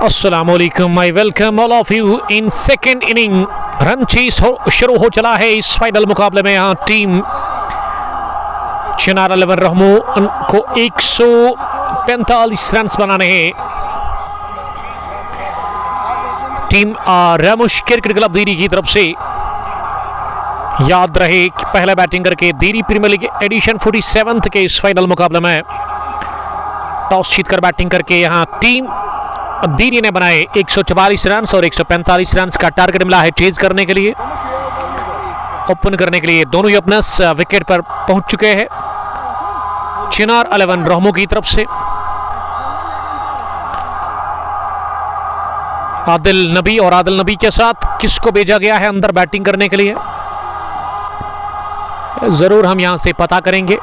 अस्सलामुअलैकुम, I welcome all of you in second inning. Run chase शुरू हो चला है इस फाइनल मुकाबले में। यहाँ टीम चिनार 11 रहमो को 145 रन बनाने हैं। टीम रामुश क्रिकेट क्लब दीरी की तरफ से याद रहे कि पहला बैटिंग करके दीरी प्रीमियर लीग एडिशन 47 के इस फाइनल मुकाबले में टॉस जीतकर बैटिंग करके यहाँ टीम दीरी ने बनाए 144 रन और 145 रन का टारगेट मिला है चेज करने के लिए। ओपन करने के लिए दोनों ही ओपनर्स विकेट पर पहुंच चुके हैं चिनार 11 रहमो की तरफ से। आदिल नबी और आदिल नबी के साथ किसको भेजा गया है अंदर बैटिंग करने के लिए, जरूर हम यहां से पता करेंगे।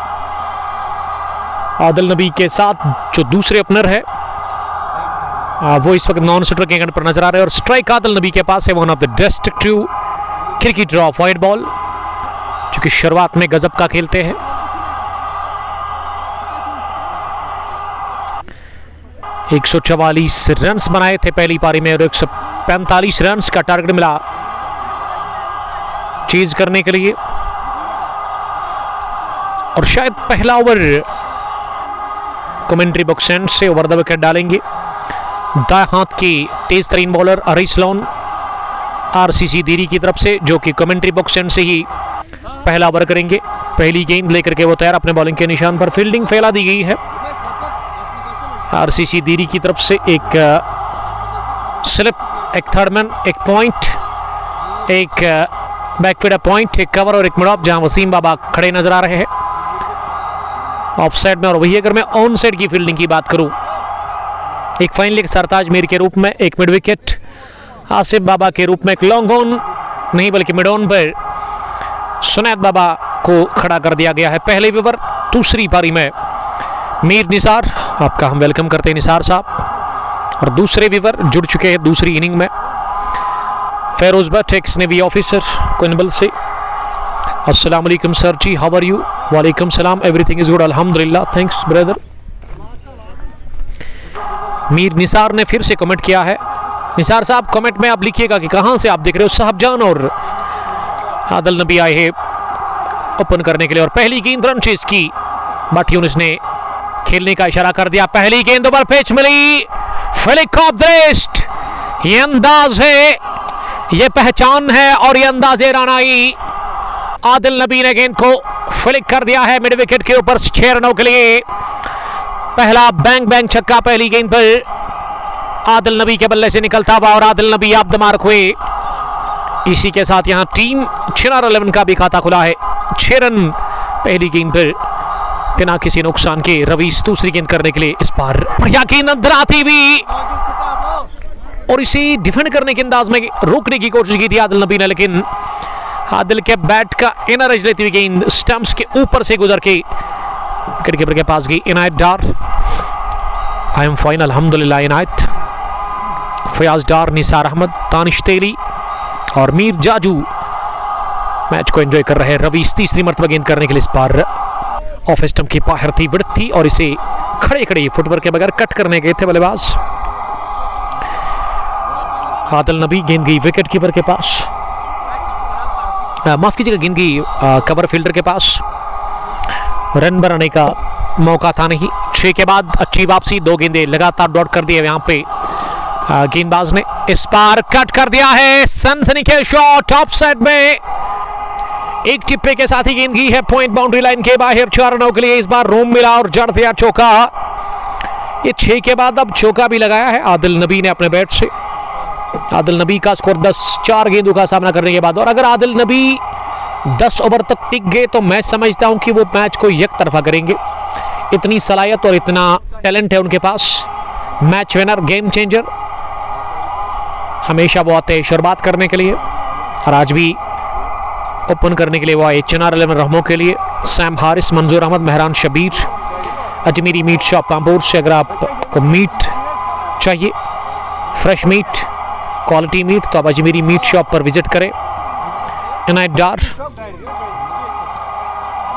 आदिल नबी के साथ जो दूसरे ओपनर है वो इस वक्त नॉन शूटर के एंड पर नजर आ रहे हैं और स्ट्राइक आदिल नबी के पास है। One of the destructive cricketer of wide ball, जो कि शुरुआत में गजब का खेलते हैं। एक 144 रन बनाए थे पहली पारी में और 145 रन का टारगेट मिला चेज करने के लिए। और शायद पहला ओवर कमेंट्री बॉक्स एंड से ओवर द विकेट डालेंगे दाएं हाथ की तेज तरीन बॉलर अरिस लोन आरसीसी दीरी की तरफ से, जो कि कमेंट्री बॉक्स एंड से ही पहला ओवर करेंगे। पहली गेंद लेकर के वो तैयार अपने बॉलिंग के निशान पर। फील्डिंग फैला दी गई है आरसीसी दीरी की तरफ से। एक स्लिप, एक थर्ड मैन, एक पॉइंट, एक बैकफीड पॉइंट, एक कवर और एक मिड ऑफ, जहां वसीम बाबा खड़े नजर आ रहे हैं ऑफ साइड में। और वही अगर मैं ऑन साइड की फील्डिंग की बात करूं, एक फाइन लेग सरताज मीर के रूप में, एक मिड विकेट आसिफ बाबा के रूप में, एक लॉन्ग ऑन नहीं बल्कि मिड ऑन पर सुनैद बाबा को खड़ा कर दिया गया है। पहले ओवर दूसरी पारी में मीर निसार, आपका हम वेलकम करते हैं निसार साहब। और दूसरे ओवर जुड़ चुके हैं दूसरी इनिंग में Feroz Bhat, ex navy officer Kunbal से। अस्सलाम वालेकुम sir ji, how are you? वालेकुम सलाम, एवरीथिंग इज गुड अल्हम्दुलिल्लाह, थैंक्स ब्रदर। मीर निसार ने फिर से कमेंट किया है। निसार साहब कमेंट में आप लिखिएगा कि कहां से आप देख रहे हो। साहबजान और आदिल नबी आए हैं ओपन करने के लिए और पहली गेंद रन चेज की। बट यूनुस ने खेलने का इशारा कर दिया। पहली गेंद ओवर पिच मिली, फ्लिक ऑफ द रिस्ट। ये अंदाज है, ये पहचान है और ये अंदाजे रानाई। आदिल नबी ने गेंद को फ्लिक कर दिया है मिड विकेट के ऊपर 6 रनों के लिए। पहला बैंग बैंग छक्का पहली गेंद पर आदिल नबी के बल्ले से निकलता हुआ और आदिल नबी आप द मार्क हुए। इसी के साथ यहां टीम चिनार 11 का भी खाता खुला है। 6 रन पहली गेंद पर बिना किसी नुकसान के। रवीश दूसरी गेंद करने के लिए इस बार बढ़िया गेंद अंदर आती हुई और इसे डिफेंड करने के अंदाज में रोकने की कोशिश की थी आदिल नबी ने, लेकिन आदिल के बैट का इनर एज लेती हुई गेंद स्टंप्स के ऊपर से गुजर के विकेटकीपर के पास गई। इनायत डार, आई एम फाइन अल्हम्दुलिल्लाह। इनायत, फयाज डार, निसार अहमद, तानिश तेली और मीर जाजू मैच को एंजॉय कर रहे हैं। रवीश तीसरी मर्तबा गेंद करने के लिए इस बार ऑफ स्टंप की बाहर थी, विड्थ थी और इसे खड़े खड़े फुटवर्क के बगैर कट करने गए थे बल्लेबाज। आदिल नबी, गेंद गई विकेट कीपर के पास, माफ कीजिएगा गेंद गई कवर फील्डर के पास। रन बनाने का मौका था नहीं। 6 के बाद अच्छी वापसी, 2 गेंदें लगातार डॉट कर दिए यहाँ पे गेंदबाज ने। इस बार कट कर दिया है, सनसनीखेज शॉट ऑफ साइड में, एक टिप्पे के साथ ही गेंद गई है पॉइंट बाउंड्री लाइन के बाहर 4 रनों के लिए। इस बार रूम मिला और जड़ दिया चौका। ये 6 के बाद अब चौका भी लगाया है आदिल नबी ने अपने बैट से। आदिल नबी का स्कोर 10, 4 गेंदों का सामना करने के बाद। और अगर आदिल नबी 10 ओवर तक टिक गए तो मैं समझता हूं कि वो मैच को एक तरफा करेंगे। इतनी सलाहियत और इतना टैलेंट है उनके पास। मैच विनर, गेम चेंजर, हमेशा वो आते हैं शुरुआत करने के लिए और आज भी ओपन करने के लिए वो आए चिनार 11 रहमो के लिए। सैम हारिस, मंजूर अहमद, मेहरान शबीर, अजमेरी मीट शॉप पांपोर से। अगर आपको मीट चाहिए, फ्रेश मीट, क्वालिटी मीट, तो आप अजमेरी मीट शॉप पर विजिट करें। इनायत डार,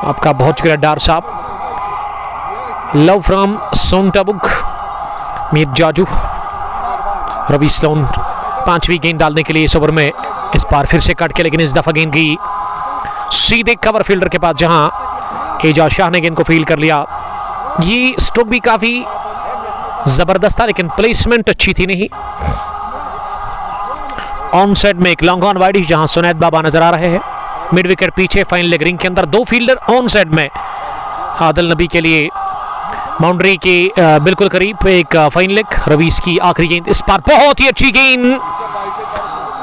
आपका बहुत शुक्रिया डार साहब। लव फ्रॉम सोनटाबुक, मीर जाजू, रवि स्लोन 5वीं गेंद डालने के लिए इस ओवर में। इस बार फिर से कट के, लेकिन इस दफा गेंद गई सीधे कवर फील्डर के पास, जहां एजाज शाह ने गेंद को फील्ड कर लिया। ये स्ट्रोक भी काफी जबरदस्त था, लेकिन प्लेसमेंट अच्छी थी नहीं। ऑन साइड में एक लॉन्ग ऑन वाइड, जहां सुनैद बाबा नजर आ रहे हैं। मिड विकेट पीछे, फाइन लेग रिंग के अंदर, 2 फील्डर ऑन साइड में। आदिल नबी के लिए बाउंड्री के बिल्कुल करीब एक फाइन लेग। रवीस की आखिरी गेंद, इस पर बहुत ही अच्छी गेंद,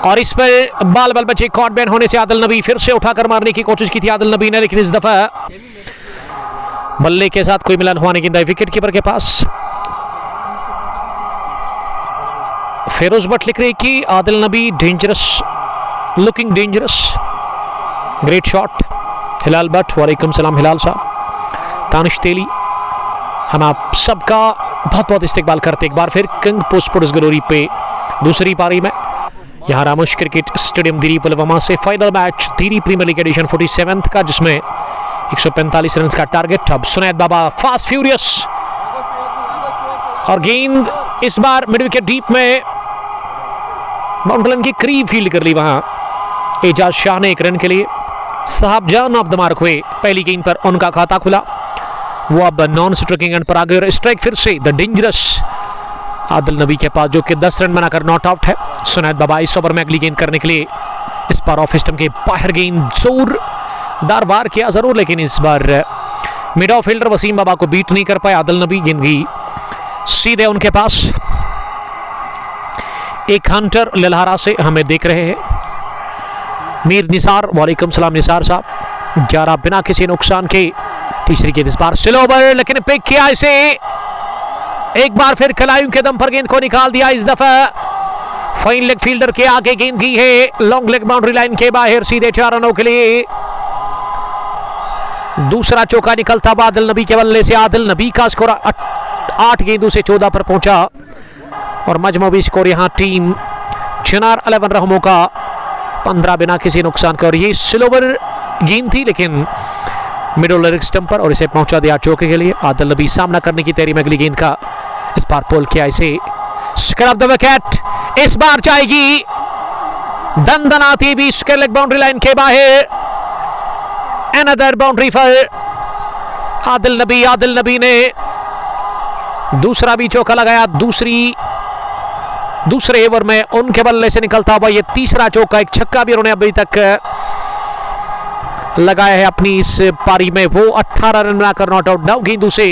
और इस पर बाल बल बचे। कॉट बैन होने से आदिल नबी फिर से उठाकर मारने की कोशिश की थी आदिल नबी ने, लेकिन इस दफा बल्ले के साथ कोई मिलन हुआ नहीं। गेंद विकेट कीपर के पास। फेरोज भट्ट लिख रहे कि Adil Nabi dangerous, looking dangerous, great shot. Hilal Bhat, वालेकुम सलाम हिलाल साहब। तानिश तेली, हम आप सबका बहुत बहुत इस्तेकबाल करते एक बार फिर किंग पोस्टपोर्ट्स ग्लोरी पे दूसरी पारी में। यहाँ रामोश क्रिकेट स्टेडियम दिरी पुलवामा से फाइनल मैच दिरी प्रीमियर लीग एडिशन 47 का, जिसमें 145 रन का टारगेट। अब सुनैद बाबा फास्ट फ्यूरियस, और गेंद इस बार मिड विकेट डीप में बाउंड्री की करीब फील्ड कर ली। वहां एजाज शाह ने 1 रन के लिए साहबजान ऑफ द मार्क हुए। पहली गेंद पर उनका खाता खुला, वो अब नॉन स्ट्राइकिंग एंड पर आ गए। स्ट्राइक फिर से द डेंजरस आदिल नबी के पास, जो कि 10 रन बनाकर नॉट आउट है। सुनैद बाबा इस ओवर में अगली गेंद करने के लिए, इस बार ऑफ स्टंप के बाहर गेंद जोरदार वार किया जरूर, लेकिन इस बार मिड ऑफ फील्डर वसीम बाबा को बीट नहीं कर पाए आदिल नबी। गेंद गई सीधे उनके पास। एक हंटर ललहारा से हमें देख रहे हैं, मीर निसार, वालेकुम सलाम निसार साहब। 11 बिना किसी नुकसान के। तीसरी गेंद इस बार स्लो ओवर, लेकिन पिक किया इसे। एक बार फिर खिलाड़ियों के दम पर गेंद को निकाल दिया। इस दफा फाइन लेग फील्डर के आगे गेंद गई है लॉन्ग लेग बाउंड्री लाइन के बाहर, सीधे 4 रनों के लिए। दूसरा चौका निकलता आदिल नबी के बल्ले से। आदिल नबी का स्कोर 8 गेंदों से 14 पर पहुंचा, और मजमूई स्कोर यहां टीम चिनार 11 रनों का, 15 बिना किसी नुकसान का। और ये स्लोवर गेंद थी, लेकिन मिडल लेग स्टंप पर, और इसे पहुंचा दिया चौके के लिए। आदिल नबी सामना करने की तैयारी में अगली गेंद का, इस बार पुल किया इसे। स्क्रैप द विकेट, इस बार जाएगी दंदनाती भी स्क्वायर लेग बाउंड्री लाइन के बाहर। अनदर बाउंड्री फॉर आदिल नबी। आदिल नबी ने दूसरा भी चौका लगाया दूसरे ओवर में उनके बल्ले से निकलता हुआ ये तीसरा चौका। एक छक्का भी उन्होंने अभी तक लगाया है अपनी इस पारी में। वो 18 रन बनाकर नॉट आउट 9 गेंदों से।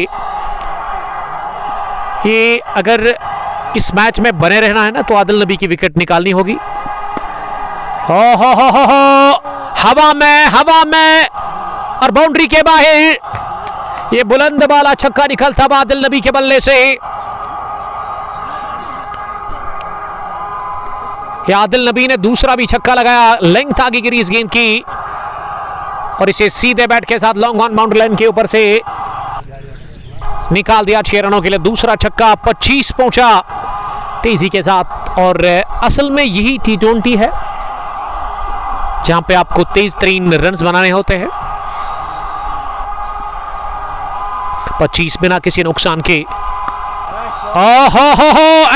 ये अगर इस मैच में बने रहना है ना, तो आदिल नबी की विकेट निकालनी होगी। हो हवा में और बाउंड्री के बाहर ये बुलंद वाला छक्का निकलता आदिल नबी के बल्ले से। आदिल नबी ने दूसरा भी छक्का लगाया, लेंथ आगे गिरी इस गेंद की, और इसे सीधे बैट के साथ लॉन्ग ऑन बाउंड्री लाइन के ऊपर से निकाल दिया 6 रनों के लिए। दूसरा छक्का 25 पहुंचा तेजी के साथ। और असल में यही T20 है जहां पे आपको तेज तरीन रन बनाने होते हैं। 25 बिना किसी नुकसान के।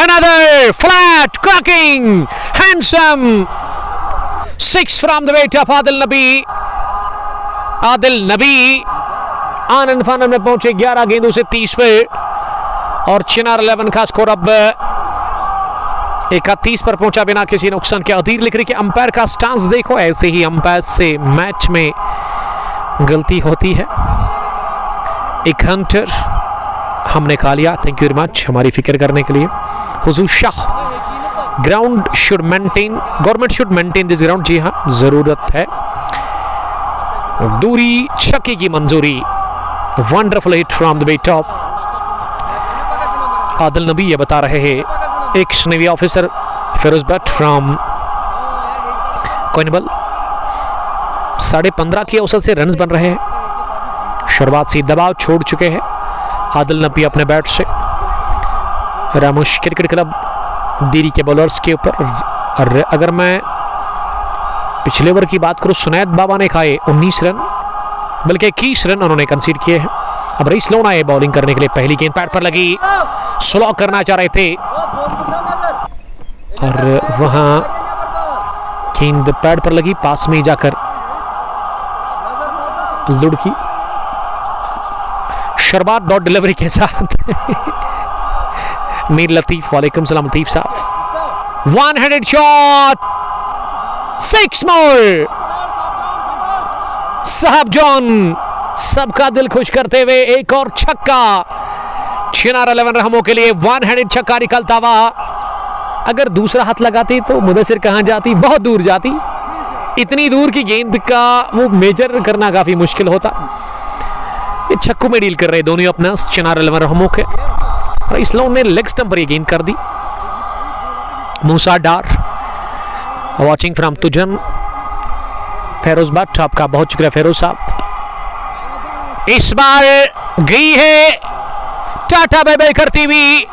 Another flat cracking handsome 6 from the weight of Adil Nabi. Adil नबी आनंद फानंद में पहुंचे 11 गेंदों से 30 पे, और चिनार 11 का स्कोर अब 31 पर पहुंचा बिना किसी नुकसान के। अधीर लिख रही कि अंपायर का स्टांस देखो, ऐसे ही अंपायर से मैच में गलती होती है। एक हंटर हमने खा लिया, थैंक यू वेरी मच हमारी फिक्र करने के लिए। हुजूर Shah, ground should maintain, government should maintain this ground. जी हाँ, जरूरत है। दूरी छक्के की मंजूरी, wonderful hit from the wet top. Adil Nabi ये बता रहे हैं ex navy officer Feroz Bhat from Koinbal. 15.5 की औसत से रन्स बन रहे हैं। शुरुआत से दबाव छोड़ चुके हैं आदिल नबी अपने बैट से। रामोश क्रिकेट क्लब दिरी के बॉलर्स के ऊपर। और अगर मैं पिछले ओवर की बात करूं, सुनैद बाबा ने खाए 19 रन, बल्कि 21 रन उन्होंने कंसीड किए हैं। अब रईस लोन आए बॉलिंग करने के लिए। पहली गेंद पैड पर लगी, स्लो करना चाह रहे थे और वहां गेंद पैड पर लगी, पास में जाकर लुढ़की। शरबात डॉट डिलीवरी के साथ मीर लतीफ, वालेकुम सलाम लतीफ साहब। वन हैंडेड शॉट, 6 मोर। साहब जॉन सबका दिल खुश करते हुए एक और छक्का। चिनार 11 रहमों के लिए 1 हैंडेड छक्का निकलता हुआ। अगर दूसरा हाथ लगाती तो मुदस्सिर कहां जाती, बहुत दूर जाती। इतनी दूर की गेंद का वो मेजर करना काफी मुश्किल होता। ये छक्कों में डील कर रहे दोनों अपना चिनार 11 रहमों के। और इस लोन ने लेग स्टंप पर ये गेंद कर दी। मूसा डार वॉचिंग फ्रॉम तुजन। फेरोज भट्ट, आपका बहुत शुक्रिया फेरोज साहब। इस बार गई है टाटा बाय बाय करती हुई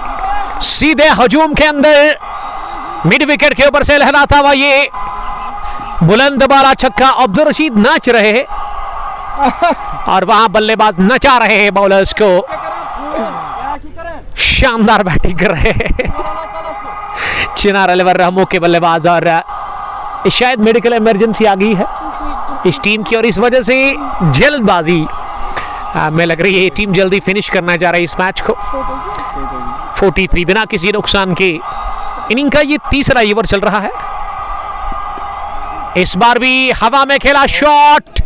सीधे हजूम के अंदर। मिड विकेट के ऊपर से लहराता हुआ ये बुलंद बाला छक्का। अब्दुल रशीद नाच रहे हैं और वहां बल्लेबाज नचा रहे हैं बॉलर्स को। शानदार बैटिंग कर रहे हैं चिनार 11 रहमों के बल्लेबाज। और शायद मेडिकल इमरजेंसी आ गई है इस टीम की और इस वजह से जल्दबाजी में लग रही है। टीम जल्दी फिनिश करना चाह रही है इस मैच को। 43 बिना किसी नुकसान के इनिंग का ये तीसरा ओवर चल रहा है। इस बार भी हवा में खेला शॉट,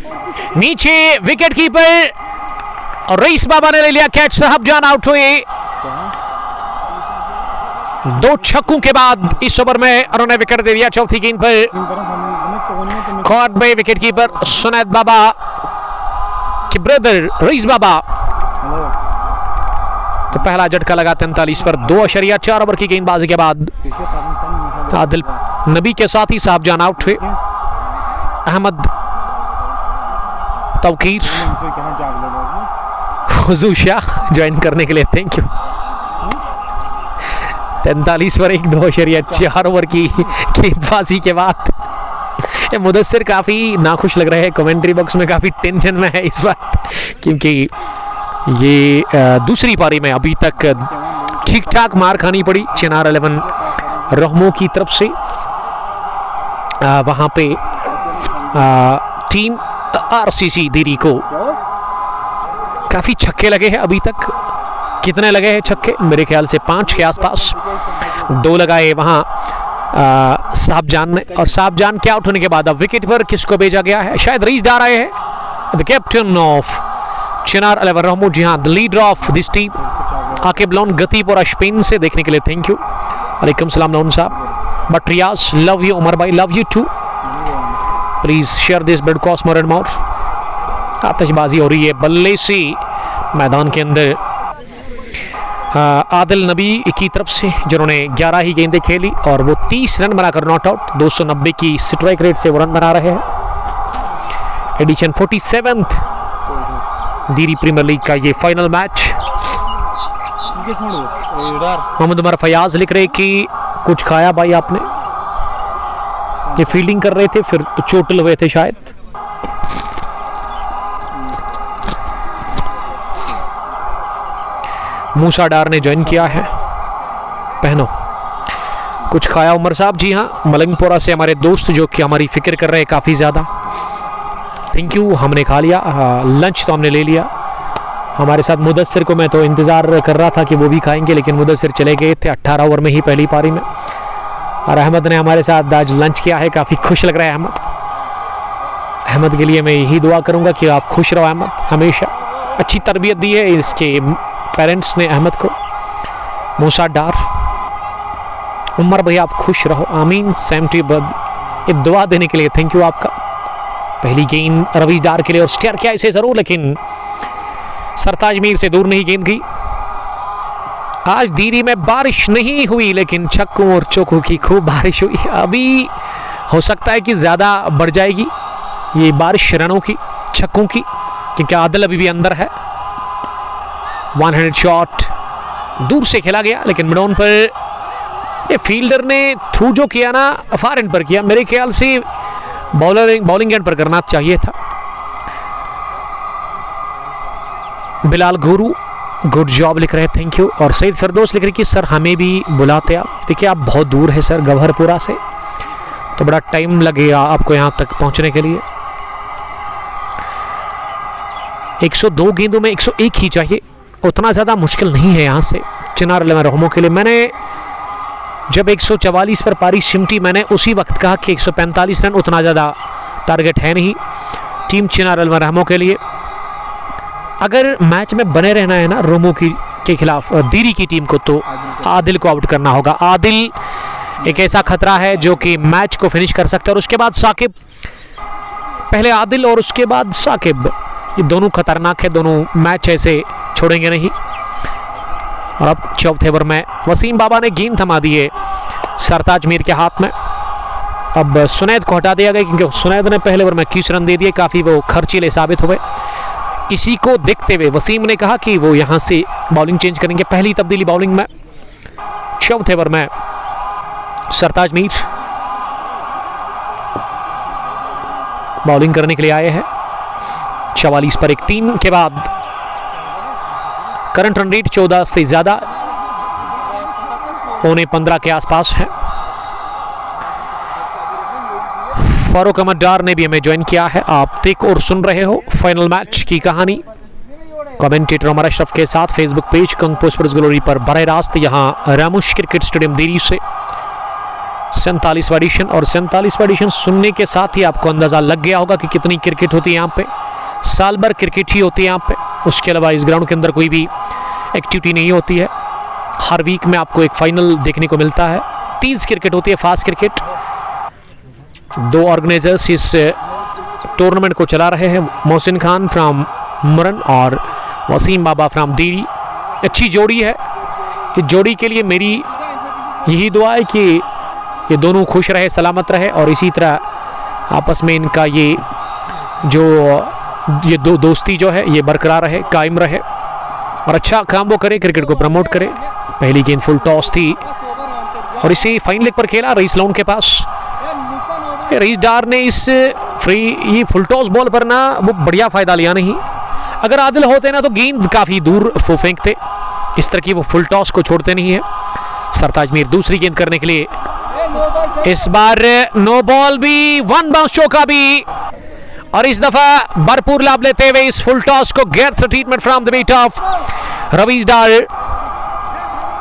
नीचे विकेट कीपर और रईस बाबा ने ले लिया कैच। साहब जान आउट हुए 2 छक्कों के बाद इस ओवर में उन्होंने विकेट दे दिया। चौथी गेंद पर कॉट में विकेट कीपर सुनैद बाबा के ब्रदर रईस बाबा। तो पहला झटका लगा 43 पर। 2.4 ओवर की गेंदबाजी के बाद आदिल नबी के साथ ही साहब जान आउट हुए। अहमद तवकीर हुजूर शाह ज्वाइन करने के लिए थैंक यू। 43 पर 2.4 ओवर की गेंदबाजी के बाद मुदस्सिर काफी नाखुश लग रहे हैं। कमेंट्री बॉक्स में काफी टेंशन में है इस वक्त, क्योंकि ये दूसरी पारी में अभी तक ठीक ठाक मार खानी पड़ी चिनार 11 रहमों की तरफ से। वहां पे टीम आरसीसी दिरी को काफी छक्के लगे हैं अभी तक। कितने लगे हैं छक्के? मेरे ख्याल से 5 के आसपास। 2 लगाए वहां साहब जान ने। और साहब जान के आउट होने के बाद अब विकेट पर किसको भेजा गया है? शायद रईस डार आए हैं, the captain of Chinar 11 Rahmoo. जी हाँ, the leader of this team. Aqib Lone गतीब और अशपिन से देखने के लिए थैंक यू। वालेकुम सलाम लोन साहब। But Riyaz love you. Umar भाई love you too. Please share this broadcast more and more. आतिशबाजी हो रही है बल्ले से मैदान के अंदर। आदिल नबी की तरफ से जिन्होंने 11 ही गेंदें खेली और वो 30 रन बनाकर नॉट आउट। 290 की स्ट्राइक रेट से वो रन बना रहे हैं। एडिशन 47th दीरी प्रीमियर लीग का ये फाइनल मैच। मोहम्मद उमर फयाज लिख रहे कि कुछ खाया भाई आपने? ये फील्डिंग कर रहे थे फिर तो चोटिल हुए थे शायद। मूसा डार ने ज्वाइन किया है। पहनो कुछ खाया उमर साहब? जी हाँ, मलंगपुरा से हमारे दोस्त जो कि हमारी फिक्र कर रहे हैं काफ़ी ज़्यादा। थैंक यू, हमने खा लिया। लंच तो हमने ले लिया। हमारे साथ मुदस्सिर को मैं तो इंतज़ार कर रहा था कि वो भी खाएंगे, लेकिन मुदस्सिर चले गए थे 18 ओवर में ही पहली पारी में। और अहमद ने हमारे साथ आज लंच किया है, काफ़ी खुश लग रहा है अहमद के लिए मैं यही दुआ करूँगा कि आप खुश रहो अहमद। हमेशा अच्छी तरबियत दी है इसके पेरेंट्स ने अहमद को। मूसा डार, उमर भाई आप खुश रहो, आमीन। सेम टू बद, ये दुआ देने के लिए थैंक यू आपका। पहली गेंद रवीश डार के लिए और स्टेयर किया इसे जरूर, लेकिन सरताज मीर से दूर नहीं गेंद गई। आज दीरी में बारिश नहीं हुई, लेकिन छक्कों और चौकों की खूब बारिश हुई। अभी हो सकता है कि ज़्यादा बढ़ जाएगी ये बारिश रनों की, छक्कों की, क्योंकि आदिल अभी भी अंदर है। 1 हैंडेड शॉट दूर से खेला गया, लेकिन मिडॉन पर ये फील्डर ने थ्रू जो किया ना फार एंड पर किया। मेरे ख्याल से बॉलिंग एंड पर करना चाहिए था। बिलाल गुरु गुड जॉब लिख रहे हैं, थैंक यू। और सईद फिरदौस लिख रहे कि सर हमें भी बुलाते आप। देखिए आप बहुत दूर है सर गवहरपुरा से, तो बड़ा टाइम लगेगा आपको यहाँ तक पहुँचने के लिए। 102 गेंदों में 101 ही चाहिए, उतना ज़्यादा मुश्किल नहीं है यहाँ से चिनार 11 रहमों के लिए। मैंने जब 144 पर पारी सिमटी, मैंने उसी वक्त कहा कि 145 रन उतना ज़्यादा टारगेट है नहीं टीम चिनार 11 रहमों के लिए। अगर मैच में बने रहना है ना रोमो के खिलाफ दीरी की टीम को, तो आदिल को आउट करना होगा। आदिल एक ऐसा खतरा है जो कि मैच को फिनिश कर सकता है, और उसके बाद साकिब, पहले आदिल और उसके बाद साकिब, ये दोनों खतरनाक है, दोनों मैच ऐसे छोड़ेंगे नहीं। और अब चौथे ओवर में वसीम बाबा ने गेंद थमा दी है सरताज मीर के हाथ में। अब सुनैद को हटा दिया गया क्योंकि सुनैद ने पहले ओवर में 21 रन दे दिए, काफ़ी वो खर्चीले साबित हुए। इसी को देखते हुए वसीम ने कहा कि वो यहाँ से बॉलिंग चेंज करेंगे। पहली तब्दीली बॉलिंग में चौथे ओवर में सरताज मीर बॉलिंग करने के लिए आए हैं। 44 पर 1-3 के बाद करंट रन रेट 14 से ज़्यादा, 15 के आसपास है। फारूक अहमद डार ने भी हमें ज्वाइन किया है। आप देख और सुन रहे हो फाइनल मैच की कहानी कमेंटेटर उमर अशरफ के साथ फेसबुक पेज कंगपो स्पोर्ट्स ग्लोरी पर बरह रास्त यहाँ रामोश क्रिकेट स्टेडियम दिल्ली से 47वां एडिशन। और 47वां एडिशन सुनने के साथ ही आपको अंदाज़ा लग गया होगा कि कितनी क्रिकेट होती है यहाँ पे। साल भर क्रिकेट ही होती है यहाँ पे, उसके अलावा इस ग्राउंड के अंदर कोई भी एक्टिविटी नहीं होती है। हर वीक में आपको एक फाइनल देखने को मिलता है। 30 क्रिकेट होती है, फास्ट क्रिकेट। 2 ऑर्गेनाइजर्स इस टूर्नामेंट को चला रहे हैं, मोहसिन खान फ्राम मुरन और वसीम बाबा फ्राम दीरी। अच्छी जोड़ी है, इस जोड़ी के लिए मेरी यही दुआ है कि ये दोनों खुश रहे, सलामत रहे, और इसी तरह आपस में इनका ये दोस्ती जो है ये बरकरार रहे, कायम रहे, और अच्छा काम वो करे, क्रिकेट को प्रमोट करे। पहली गेंद फुल टॉस थी और इसे फाइन लेग पर खेला रईस लोन के पास। रईस डार ने इस ये फुल टॉस बॉल पर ना वो बढ़िया फ़ायदा लिया नहीं। अगर आदिल होते ना तो गेंद काफ़ी दूर फेंकते, इस तरह की वो फुल टॉस को छोड़ते नहीं है। सरताज मीर दूसरी गेंद करने के लिए, इस बार नो बॉल भी, 1 बाउंस चौका भी, और इस दफा भरपूर लाभ लेते हुए इस फुल टॉस को gets treatment from the bat of Ravish Dar.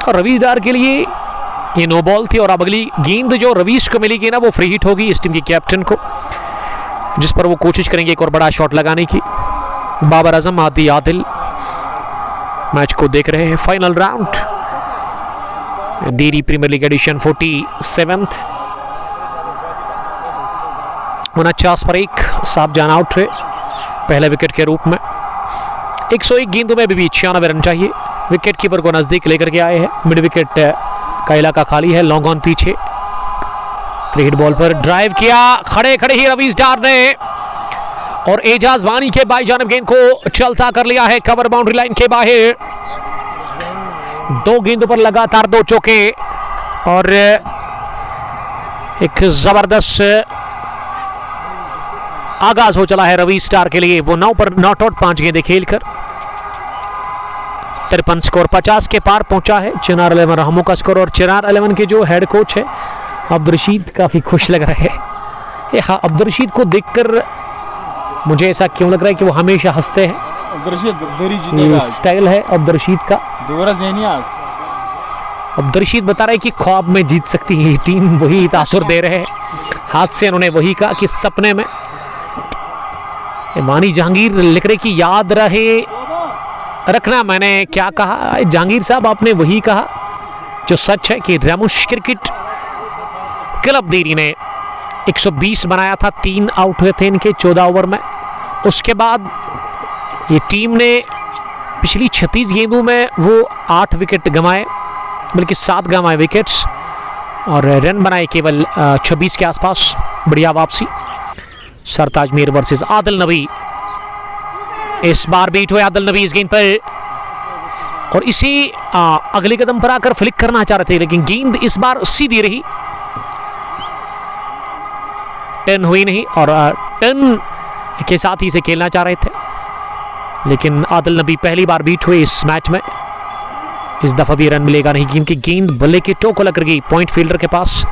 और रवीश डार के लिए ये नो बॉल थी, और अब अगली गेंद जो रवीश को मिलेगी ना वो फ्री हिट होगी इस टीम के कैप्टन को, जिस पर वो कोशिश करेंगे एक और बड़ा शॉट लगाने की। बाबर आजम, आदि आदिल मैच को देख रहे हैं। Final round Diri premier league edition 47th। 49 पर 1 साफ जान आउट हुए पहले विकेट के रूप में। 101 गेंदों में भी 96 रन चाहिए। विकेट कीपर को नजदीक लेकर के आए हैं। मिड विकेट का इलाका खाली है, लॉन्ग ऑन पीछे। फ्री हिट बॉल पर ड्राइव किया खड़े खड़े ही रवीश डार ने, और एजाज वानी के बाई जानब गेंद को चलता कर लिया है कवर बाउंड्री लाइन के बाहर। 2 गेंदों पर लगातार 2 चौके, और एक जबरदस्त आगाज हो चला है रवीश डार के लिए। वो 9 पर नॉट आउट 5 गेंदें खेलकर 53 स्कोर 50 के पार पहुंचा है चिनार 11 रहमों का स्कोर। और चिनार 11 के जो हेड कोच है अब्दुल रशीद काफ़ी खुश लग रहे हैं। हाँ, अब्दुल रशीद को देखकर मुझे ऐसा क्यों लग रहा है कि वो हमेशा हंसते हैं। स्टाइल है अब्दुल रशीद का। अब्दुल रशीद बता रहे हैं कि ख्वाब में जीत सकती है टीम, वही तासुर दे रहे हैं। हाथ से उन्होंने वही कहा कि सपने में। मानी जहांगीर लिख रहे कि याद रहे रखना मैंने क्या कहा। जहांगीर साहब आपने वही कहा जो सच है कि रामोश क्रिकेट क्लब दीरी ने 120 बनाया था। 3 आउट हुए थे इनके 14 ओवर में। उसके बाद ये टीम ने पिछली 36 गेंदों में वो 8 विकेट गंवाए, बल्कि 7 गंवाए विकेट्स, और रन बनाए केवल 26 के आसपास। बढ़िया वापसी। सरताज मीर वर्सेस आदिल नबी। इस बार बीट हुए आदिल नबी इस गेंद पर, और इसी अगले कदम पर आकर फ्लिक करना चाह रहे थे, लेकिन गेंद इस बार सीधी रही, टर्न हुई नहीं, और टर्न के साथ ही इसे खेलना चाह रहे थे। लेकिन आदिल नबी पहली बार बीट हुए इस मैच में। इस दफा भी रन मिलेगा नहीं क्योंकि गेंद बल्ले की टो को लग गई पॉइंट फील्डर के पास।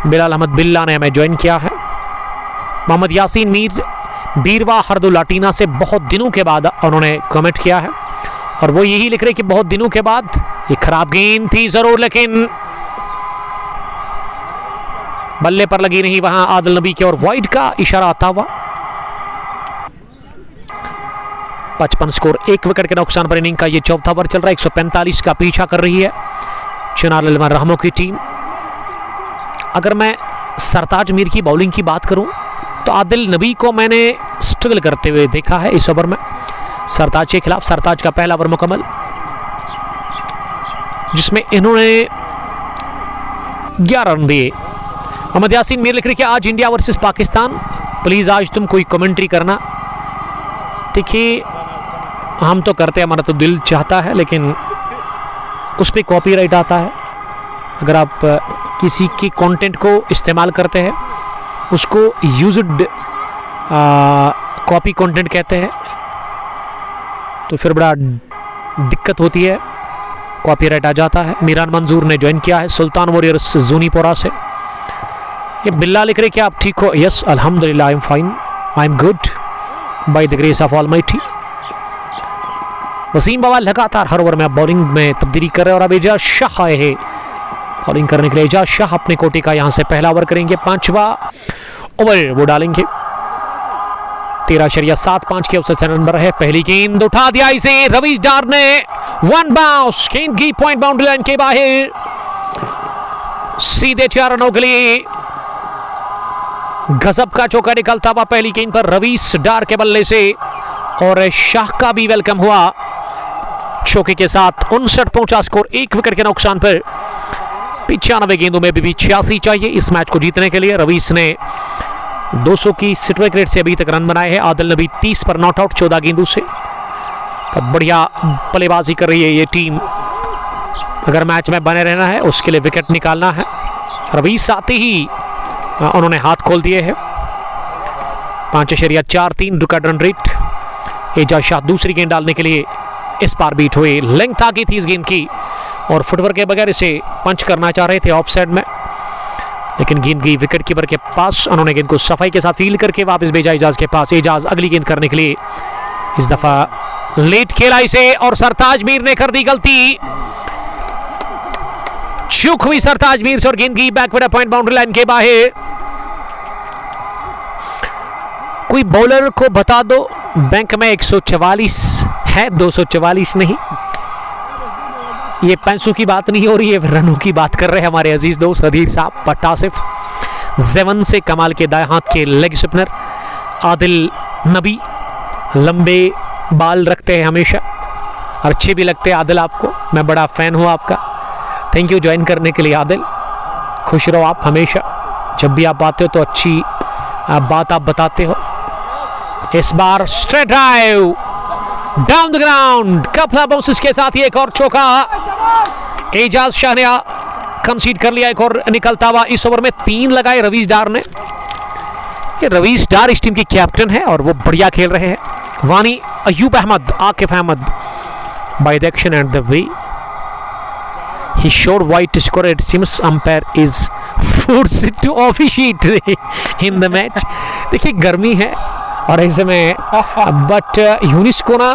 बिलाल अहमद बिल्ला ने हमें ज्वाइन किया है। मोहम्मद यासीन मीर बीरवा हरदो लाटीना से बहुत दिनों के बाद उन्होंने कमेंट किया है और वो यही लिख रहे कि बहुत दिनों के बाद। ये खराब गेंद थी जरूर, लेकिन बल्ले पर लगी नहीं। वहां आदिल नबी के और वाइड का इशारा आता हुआ। 55 स्कोर, 1 विकेट के नुकसान पर इनिंग का ये चौथा ओवर चल रहा है। 145 का पीछा कर रही है चिनार ललमन रहमो की टीम। अगर मैं सरताज मीर की बॉलिंग की बात करूं तो आदिल नबी को मैंने स्ट्रगल करते हुए देखा है इस ओवर में सरताज के खिलाफ। सरताज का पहला ओवर मुकम्मल जिसमें इन्होंने 11 रन दिए। मोहम्मद यासीन मीर लिख रहे कि आज इंडिया वर्सेस पाकिस्तान, प्लीज आज तुम कोई कमेंट्री करना। देखिए हम तो करते हैं, हमारा तो दिल चाहता है, लेकिन उस पर कॉपीराइट आता है। अगर आप किसी की कंटेंट को इस्तेमाल करते हैं उसको यूज्ड कॉपी कंटेंट कहते हैं, तो फिर बड़ा दिक्कत होती है, कॉपीराइट आ जाता है। मीरान मंजूर ने ज्वाइन किया है सुल्तान वॉरियर्स जूनीपोरा से। ये बिल्ला लिख रहे कि आप ठीक हो? यस अल्हम्दुलिल्लाह, I am fine, I am good by the grace of almighty. Wasim बवाल लगातार हर ओवर में बॉलिंग में तब्दीली कर रहे हैं और अब एजाज शाह आए हैं बॉलिंग करने के लिए। एजाज शाह अपने कोटे का यहां से पहला ओवर करेंगे, 5वां ओवर वो डालेंगे। 13.75 के औसत से नंबर है। पहली गेंद उठा दिया इसे रवीश डार ने, 1 बाउंस, गेंद की पॉइंट बाउंड्री लाइन के बाहर, सीधे 4 रनों के लिए गजब का चौका निकलता हुआ पहली गेंद पर रवीश डार के बल्ले से। और शाह का भी वेलकम हुआ चौके के साथ। 59 पहुंचा स्कोर, 1 विकेट के नुकसान पर। 95 गेंदों में भी 86 चाहिए इस मैच को जीतने के लिए। रवीश ने 200 की स्ट्राइक रेट से अभी तक रन बनाए हैं। आदिल नबी 30 पर नॉट आउट 14 गेंदों से। बहुत बढ़िया बल्लेबाजी कर रही है ये टीम। अगर मैच में बने रहना है उसके लिए विकेट निकालना है। रवीश आते ही उन्होंने हाथ खोल दिए हैं। 5.43 record run rate. Ejaz Shah दूसरी गेंद डालने के लिए इस पार बीट हुए। लेंथ आ गई थी इस गेंद की और फुटवर्क के बगैर इसे पंच करना चाह रहे थे ऑफ साइड में, लेकिन गेंद गई विकेट कीपर के पास। उन्होंने गेंद को सफाई के साथ फील्ड करके वापस भेजा एजाज के पास। एजाज अगली गेंद करने के लिए इस दफा लेट खेला इसे और सरताज मीर ने कर दी गलती। चूक हुई सरताज मीर से और गेंद की बैकवर्ड पॉइंट बाउंड्री लाइन के बाहर। कोई बॉलर को बता दो बैंक में 144 है, 244 नहीं। ये पैसों की बात नहीं हो रही है, रनों की बात कर रहे हैं हमारे अजीज दोस्त अदीर साहब। बट आसिफ जेवन से कमाल के दाएं हाथ के लेग स्पिनर। आदिल नबी लंबे बाल रखते हैं हमेशा, अच्छे भी लगते हैं आदिल आपको, मैं बड़ा फैन हूँ आपका। थैंक यू ज्वाइन करने के लिए आदिल, खुश रहो आप हमेशा। जब भी आप आते हो तो अच्छी बात आप बताते हो। इस बार straight drive down the ground, कपला बाउंसेस के साथ ही एक और चौका। एजाज शाह ने कंसीड कर लिया एक और निकलता हुआ। इस ओवर में 3 लगाए रवीश डार ने। ये रवीश डार इस टीम के कैप्टन है और वो बढ़िया खेल रहे हैं। वानी Ayub Ahmad, Akif Ahmad by the action and the way he showed white to score, it seems umpire is forced to officiate in the match। देखिए गर्मी है और ऐसे में बट यूनिस को ना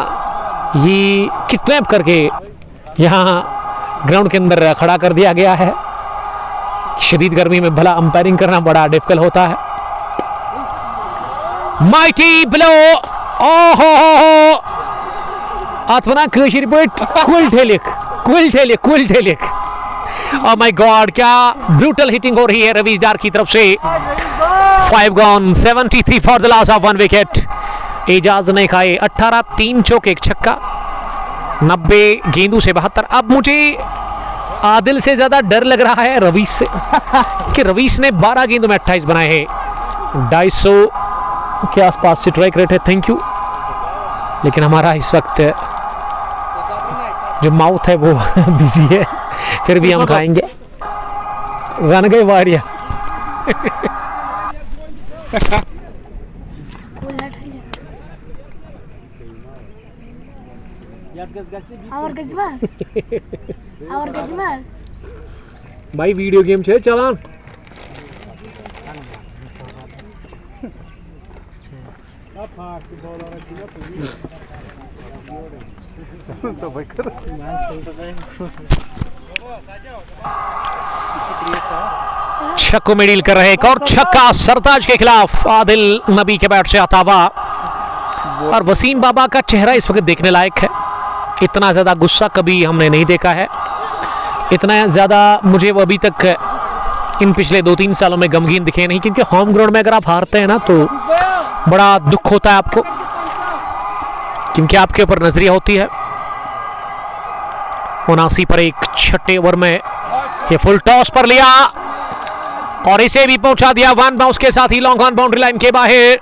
ये किडनैप करके यहाँ ग्राउंड के अंदर खड़ा कर दिया गया है। शदीद गर्मी में भला अंपायरिंग करना बड़ा डिफिकल्ट होता है। माइटी ब्लो, ओहो अथवा कशीर पट कुल ठेलिक। ओह माय गॉड, क्या ब्रूटल हिटिंग हो रही है रवीश डार की तरफ से। 5 gone, 73 for the loss of 1 wicket. Ejaz ने खाए 18, 3 चौके 1 छक्का, 90 गेंदों से 72। अब मुझे आदिल से ज्यादा डर लग रहा है रवीश से कि रवीश ने 12 गेंदों में 28 बनाए हैं। 250 के आसपास स्ट्राइक रेट है। Thank you. लेकिन हमारा इस वक्त जो माउथ है वो बिजी है, फिर भी हम खाएंगे। रन गए वारिया। भाई वीडियो गेम छे चलान छक्को में डील कर रहे एक और छक्का सरताज के खिलाफ आदिल नबी के बैट से आता हुआ। और वसीम बाबा का चेहरा इस वक्त देखने लायक है। इतना ज्यादा गुस्सा कभी हमने नहीं देखा है, इतना ज्यादा मुझे वो अभी तक इन पिछले 2-3 सालों में गमगीन दिखे नहीं। क्योंकि होम ग्राउंड में अगर आप हारते हैं ना तो बड़ा दुख होता है आपको, क्योंकि आपके ऊपर नजरिया होती है। 79 पर एक छठे ओवर में ये फुल टॉस पर लिया और इसे भी पहुंचा दिया वन बाउंस के साथ ही लॉन्ग ऑन बाउंड्री लाइन के बाहर।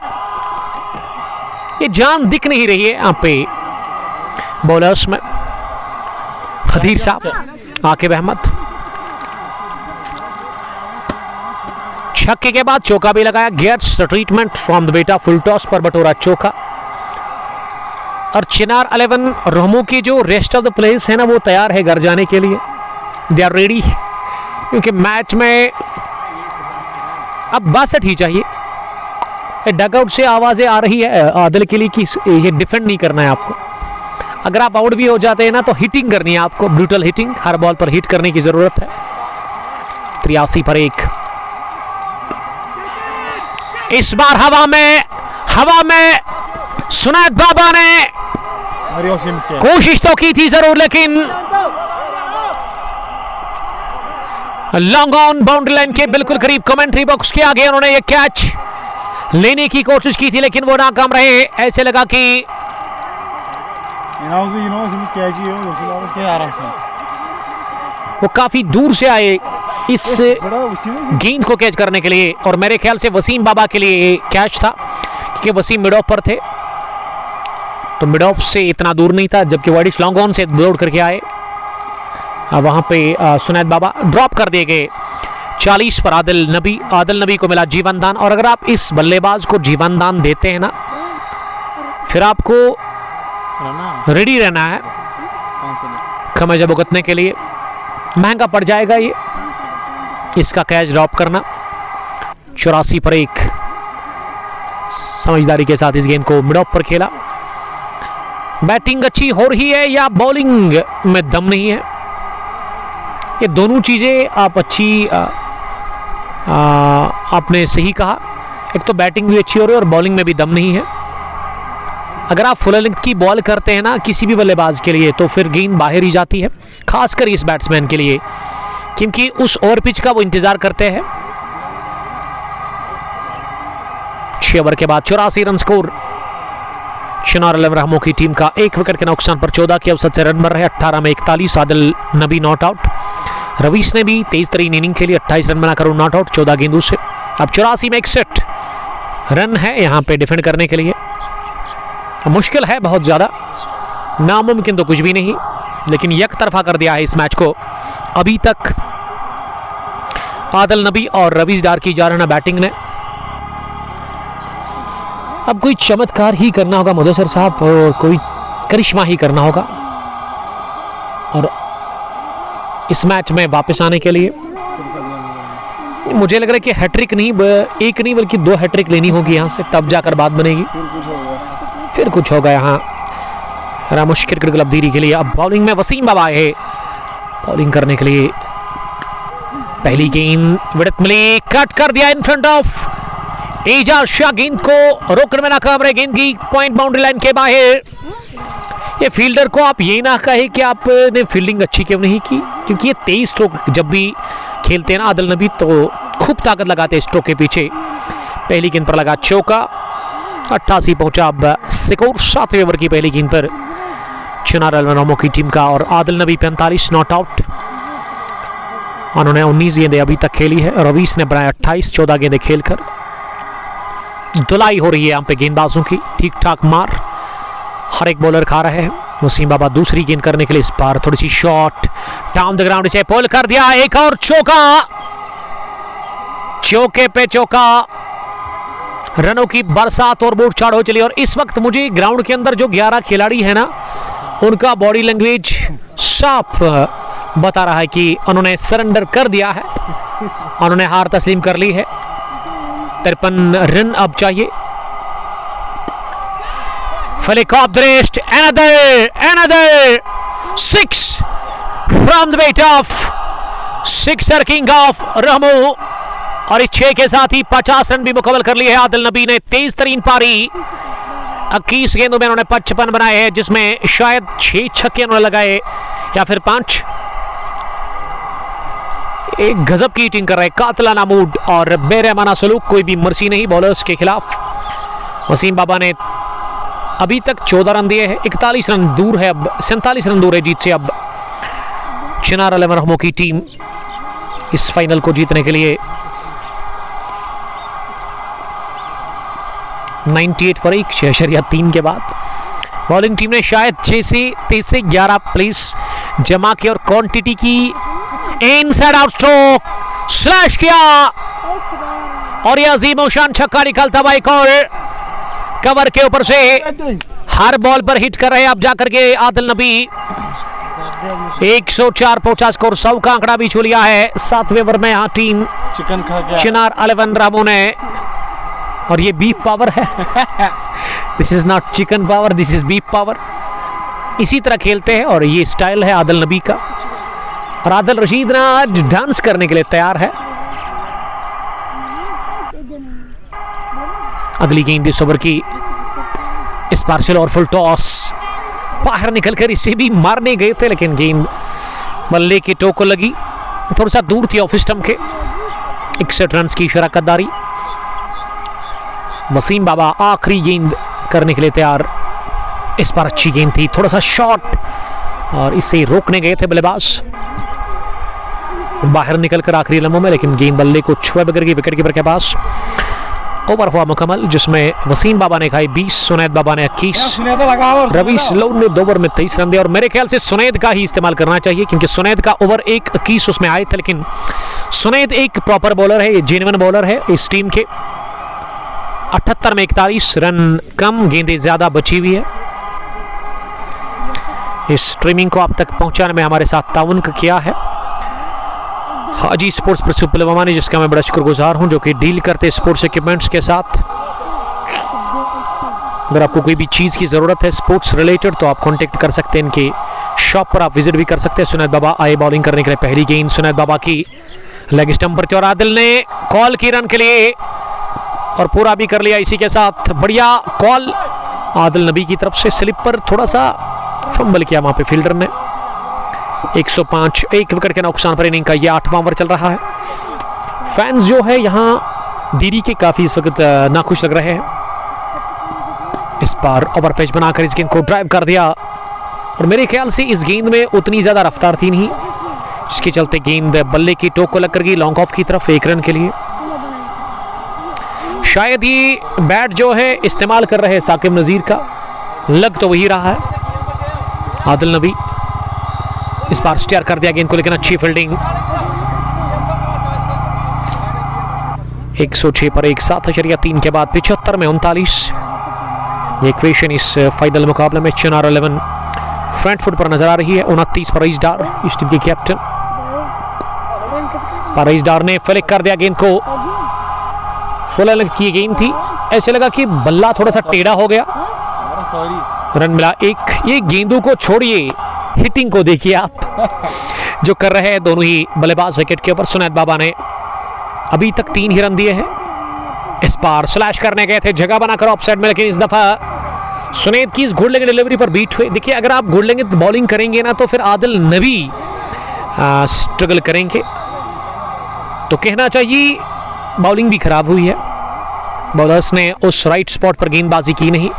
ये जान दिख नहीं रही है यहाँ पे बॉलर्स में। खदीर साहब, आकिब अहमद, छक्के के बाद चौका भी लगाया। Gets the treatment from the batter, full toss पर बटोरा चौका। और चिनार 11 रोमो की जो रेस्ट ऑफ द प्लेयर्स है ना वो तैयार है घर जाने के लिए, दे आर रेडी। क्योंकि मैच में अब 62 ही चाहिए। डगआउट से आवाजें आ रही है आदिल के लिए कि ये डिफेंड नहीं करना है आपको। अगर आप आउट भी हो जाते हैं ना तो हिटिंग करनी है आपको, ब्रूटल हिटिंग, हर बॉल पर हिट करने की जरूरत है। 83 पर एक, इस बार हवा में सुनैद बाबा ने कोशिश तो की थी जरूर, लेकिन लॉन्ग ऑन बाउंड्री लाइन के बिल्कुल करीब कमेंट्री बॉक्स के आगे उन्होंने ये कैच लेने की कोशिश की थी, लेकिन वो नाकाम रहे। ऐसे लगा कि वो काफी दूर से आए इस गेंद को कैच करने के लिए। और मेरे ख्याल से वसीम बाबा के लिए ये कैच था, क्योंकि वसीम मिड ऑफ पर थे तो मिड ऑफ से इतना दूर नहीं था, जबकि वाइडिश लॉन्ग ऑन से दौड़ करके आए। वहां पे सुनैद बाबा ड्रॉप कर दिए गए। 40 पर आदिल नबी को मिला जीवन दान। और अगर आप इस बल्लेबाज को जीवन दान देते हैं ना, फिर आपको रेडी रहना है खमेजा भुगतने के लिए, महंगा पड़ जाएगा ये इसका कैच ड्रॉप करना। 84 पर एक, समझदारी के साथ इस गेंद को मिड ऑफ पर खेला। बैटिंग अच्छी हो रही है या बॉलिंग में दम नहीं है, ये दोनों चीजें आप अच्छी आपने सही कहा। एक तो बैटिंग भी अच्छी हो रही है और बॉलिंग में भी दम नहीं है। अगर आप फुल लेंथ की बॉल करते हैं ना किसी भी बल्लेबाज के लिए तो फिर गेंद बाहर ही जाती है, खासकर इस बैट्समैन के लिए, क्योंकि उस ओवर पिच का वो इंतजार करते हैं। 6 ओवर के बाद 84 रन स्कोर। चिनार 11 रहमो की टीम का 1 विकेट के नुकसान पर 14 के औसत से रन बन रहे। 18 में 41, आदिल नबी नॉट आउट। रवीश ने भी 23 तरीन इनिंग खेली, 28 रन बनाकर नॉट आउट 14 गेंदों से। अब 84 में 61 रन है यहाँ पे डिफेंड करने के लिए। मुश्किल है बहुत ज्यादा, नामुमकिन तो कुछ भी नहीं, लेकिन एक तरफा कर दिया है इस मैच को अभी तक आदिल नबी और रवीश डार की जा रहा बैटिंग ने। अब कोई चमत्कार ही करना होगा मुदस्सिर साहब, और कोई करिश्मा ही करना होगा और इस मैच में वापस आने के लिए मुझे लग रहा है कि हैट्रिक नहीं, एक नहीं बल्कि 2 हैट्रिक लेनी होगी यहाँ से, तब जाकर बात बनेगी। फिर कुछ होगा यहाँ मुश्किल क्रिकेट क्लब धीरी के लिए। अब बॉलिंग में वसीम बाबा है बॉलिंग करने के लिए। पहली गेंद विडत मिली, कट कर दिया in front of Ejaz Shah, गेंद को रोकने में नाकाम रहे। गेंद की पॉइंट बाउंड्री लाइन के बाहर। ये फील्डर को आप ये ना कहे कि आपने फील्डिंग अच्छी क्यों नहीं की, क्योंकि ये 23 स्ट्रोक जब भी खेलते हैं ना आदिल नबी तो खूब ताकत लगाते हैं स्ट्रोक के पीछे। पहली गेंद पर लगा चौका, 88 पहुंचा अब स्कोर 7वें ओवर की पहली गेंद पर चिनार 11 रहमो की टीम का। और आदिल नबी 45 नॉट आउट। उन्होंने 19 गेंदें अभी तक खेली है, रवीश ने बनाया 28, 14 गेंदें खेलकर। धुलाई हो रही है यहाँ पे गेंदबाजों की, ठीक ठाक मार हर एक बॉलर खा रहे हैं। वसीम बाबा दूसरी गेंद करने के लिए इस बार थोड़ी सी शॉट डाउन द ग्राउंड, इसे पोल कर दिया। एक और चौका, चौके पे चौका, रनों की बरसात और बूट चाड़ हो चली। और इस वक्त मुझे ग्राउंड के अंदर जो 11 खिलाड़ी है ना उनका बॉडी लैंग्वेज साफ बता रहा है कि उन्होंने सरेंडर कर दिया है, उन्होंने हार तस्लीम कर ली है। 53 रन अब चाहिए। Helicopterist, another 6 from the weight of sixer king of Ramu। और इस 6 के साथ ही 50 रन भी मुकम्मल कर लिए हैं आदिल नबी ने। तेज तरीन पारी, 21 गेंदों में उन्होंने 55 बनाए हैं, जिसमें शायद 6 छक्के उन्होंने लगाए या फिर 5। एक गजब की हिटिंग कर रहे कातलाना मूड और बेरहमाना सलूक, कोई भी मर्सी नहीं बॉलर्स के खिलाफ। वसीम बाबा ने अभी तक 14 रन दिए हैं, 41 रन दूर है, अब 47 रन दूर है जीत से। अब चिनार 11 रहमों की टीम इस फाइनल को जीतने के लिए 98 पर 1.3 के बाद बॉलिंग टीम ने शायद 6 से 11 प्लेस जमा की और क्वांटिटी की। इनसाइड आउट स्ट्रोक स्लैश किया और यह अजीम शान छक्का निकलता हुआ एक और कवर के ऊपर से हर बॉल पर हिट कर रहे हैं अब जाकर के आदिल नबी। 104 पहुंचा स्कोर, 100 का आंकड़ा भी छू लिया है 7वें ओवर में। यहाँ टीम चिकन खा गया चिनार 11 रामो ने, और ये बीफ पावर है। This is not chicken power, this is beef power. इसी तरह खेलते हैं और ये स्टाइल है आदिल नबी का। और आदिल रशीद ना आज डांस करने के लिए तैयार है। अगली गेंद इस ओवर की, इस पार्सल और फुल टॉस बाहर निकलकर इसे भी मारने गए थे, लेकिन गेंद बल्ले के टो को लगी, थोड़ा सा दूर थी ऑफ स्टंप के। 61 रन की शराकतदारी। वसीम बाबा आखिरी गेंद करने के लिए तैयार। इस बार अच्छी गेंद थी, थोड़ा सा शॉट और इसे रोकने गए थे बल्लेबाज बाहर निकलकर आखिरी लम्हों में, लेकिन गेंद बल्ले को छुए बगैर की विकेट कीपर के पास। ओवर हुआ मुकम्मल, जिसमें वसीम बाबा ने खाई 20, सुनैद बाबा ने 21, रवीश लोन ने 2 ओवर में 23 रन दिए। और मेरे ख्याल से सुनैद का ही इस्तेमाल करना चाहिए, क्योंकि सुनैद का ओवर 21 उसमें आए थे, लेकिन सुनैद एक प्रॉपर बॉलर है, ये जेन्युइन बॉलर है इस टीम के। 78 में 41 रन कम, गेंदें ज्यादा बची हुई है। इस स्ट्रीमिंग को आप तक पहुंचाने में हमारे साथ ताउन किया है हाजी स्पोर्ट्स पुलवामा ने, जिसका मैं बड़ा शुक्रगुजार हूं, जो कि डील करते स्पोर्ट्स इक्विपमेंट्स के साथ। अगर आपको कोई भी चीज़ की ज़रूरत है स्पोर्ट्स रिलेटेड तो आप कांटेक्ट कर सकते हैं, इनके शॉप पर आप विजिट भी कर सकते हैं। सुनैद बाबा आए बॉलिंग करने के लिए। पहली गेंद सुनैद बाबा की लेग स्टंप पर थी और आदिल ने कॉल की रन के लिए और पूरा भी कर लिया इसी के साथ। बढ़िया कॉल आदिल नबी की तरफ से। स्लिप पर थोड़ा सा फंबल किया वहाँ पे फील्डर ने। 105, 1 विकेट के नुकसान पर इनिंग का ये 8वां ओवर चल रहा है। फैंस जो है यहाँ दीरी के काफ़ी इस वक्त नाखुश लग रहे हैं। इस बार ओवर पेच बनाकर इस गेंद को ड्राइव कर दिया और मेरे ख्याल से इस गेंद में उतनी ज़्यादा रफ्तार थी नहीं, जिसके चलते गेंद बल्ले की टोक को लगकर गई लॉन्ग ऑफ की तरफ 1 रन के लिए। शायद ये बैट जो है इस्तेमाल कर रहे हैं साकिब नज़ीर का, लग तो वही रहा है। आदिल नबी इस बार स्टेयर कर दिया गेंद को, लेकिन अच्छी फील्डिंग। 106 पर 7.3 के बाद 75 में 39। ये इक्वेशन इस फाइनल मुकाबले में चिनार 11 फ्रंट फुट पर नजर आ रही है। 29 पर रईस डार, इस टीम के कैप्टन। रईस डार ने फ्लिक कर दिया गेंद को, फुल लेंथ की गेंद थी, ऐसे लगा कि बल्ला थोड़ा सा टेढ़ा हो गया, रन मिला 1। ये गेंदों को छोड़िए, हिटिंग को देखिए आप जो कर रहे हैं दोनों ही बल्लेबाज विकेट के ऊपर। सुनैद बाबा ने अभी तक 3 ही रन दिए हैं। इस बार स्लैश करने गए थे जगह बनाकर ऑफसाइड में, लेकिन इस दफा सुनैद की इस घुड़ले की डिलीवरी पर बीट हुए। देखिए अगर आप घुड़लेंगे तो बॉलिंग करेंगे ना तो फिर आदिल नबी स्ट्रगल करेंगे, तो कहना चाहिए बॉलिंग भी खराब हुई है। बॉलर्स ने उस राइट स्पॉट पर गेंदबाजी की नहीं।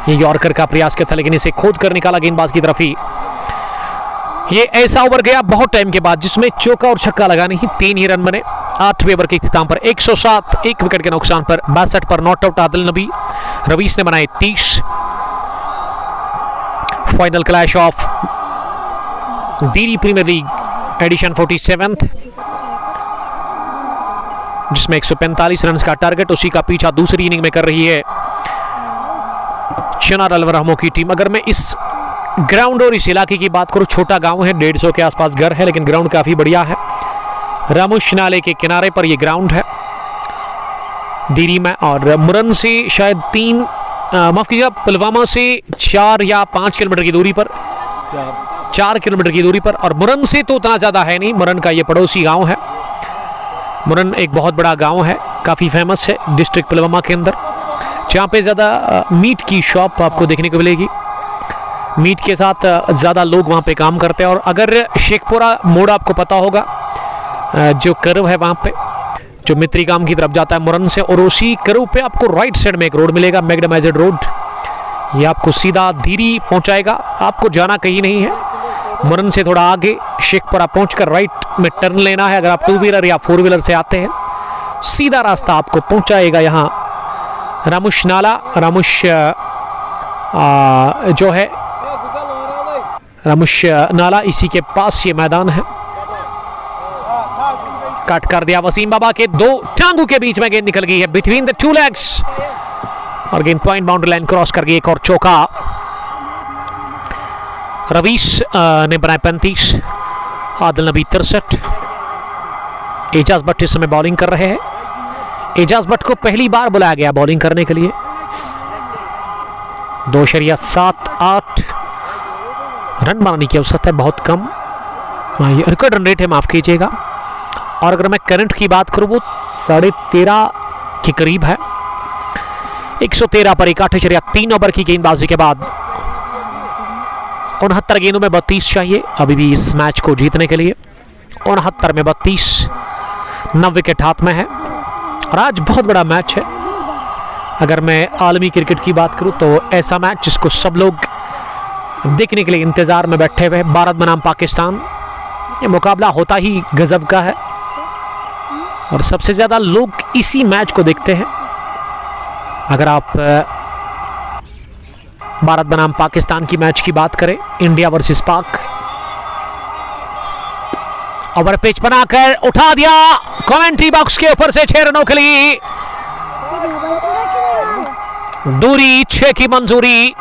ये यॉर्कर का प्रयास किया था, लेकिन इसे खोद कर निकाला गेंदबाज की तरफ ही। ये ऐसा ओवर गया बहुत टाइम के बाद, जिसमें चौका और छक्का लगा नहीं, 3 ही रन बने। 8वें ओवर के इख्तिताम पर 107, 1 विकेट के नुकसान पर 62 पर नॉट आउट आदिल नबी। रवीश ने बनाए 30। Final clash of Diri premier league edition 47, जिसमें 145 रन का टारगेट, उसी का पीछा दूसरी इनिंग में कर रही है चिनार 11 रहमों की टीम। अगर मैं इस ग्राउंड और इस इलाके की बात करूँ, छोटा गांव है, 150 के आसपास घर है, लेकिन ग्राउंड काफ़ी बढ़िया है। रामुश नाले के किनारे पर ये ग्राउंड है दीरी में, और मुरन से शायद 3 माफ़ कीजिएगा, पुलवामा से 4 या 5 किलोमीटर की दूरी पर, 4 किलोमीटर की दूरी पर, और मुरन से तो उतना ज़्यादा है नहीं। मुरन का ये पड़ोसी गांव है। मुरन एक बहुत बड़ा गांव है, काफ़ी फेमस है डिस्ट्रिक्ट पुलवामा के अंदर, जहाँ पे ज़्यादा मीट की शॉप आपको देखने को मिलेगी। मीट के साथ ज़्यादा लोग वहाँ पे काम करते हैं। और अगर शेखपुरा मोड़ आपको पता होगा, जो कर्व है वहाँ पे जो मित्री गांव की तरफ जाता है मुरन से, और उसी कर्व पे आपको राइट साइड में एक रोड मिलेगा, मैग्डमाइज्ड रोड। ये आपको सीधा धीरी पहुँचाएगा, आपको जाना कहीं नहीं है। मुरन से थोड़ा आगे शेखपुरा पहुँचकर राइट में टर्न लेना है। अगर आप 2 व्हीलर या 4 व्हीलर से आते हैं, सीधा रास्ता आपको पहुँचाएगा यहाँ रामुश नाला। रामुश जो है रामुश नाला, इसी के पास ये मैदान है। कट कर दिया वसीम बाबा के 2 टांगों के बीच में गेंद निकल गई है, बिटवीन द 2 लेग्स, और गेंद पॉइंट बाउंड्री लाइन क्रॉस कर गई। एक और चौका। रवीश ने बनाए 35, आदिल नबी 63। एजाज भट्ट इस समय बॉलिंग कर रहे हैं। एजाज भट्ट को पहली बार बुलाया गया बॉलिंग करने के लिए। 2.78 रन बनाने की औसत है, बहुत कम रिकॉर्ड रन रेट है, माफ कीजिएगा। और अगर मैं करंट की बात करूं, वो 13.5 के करीब है। 113 पर 61.3 ओवर की गेंदबाजी के बाद 69 गेंदों में 32 चाहिए अभी भी इस मैच को जीतने के लिए। 69 में 32, 9 विकेट हाथ में है, और आज बहुत बड़ा मैच है। अगर मैं आलमी क्रिकेट की बात करूं तो ऐसा मैच जिसको सब लोग देखने के लिए इंतजार में बैठे हुए हैं, भारत बनाम पाकिस्तान। ये मुकाबला होता ही गजब का है, और सबसे ज़्यादा लोग इसी मैच को देखते हैं। अगर आप भारत बनाम पाकिस्तान की मैच की बात करें, इंडिया वर्सेस पाक, ओवर पिच बनाकर उठा दिया कमेंट्री बॉक्स के ऊपर से 6 रनों के लिए, दूरी 6 की मंजूरी,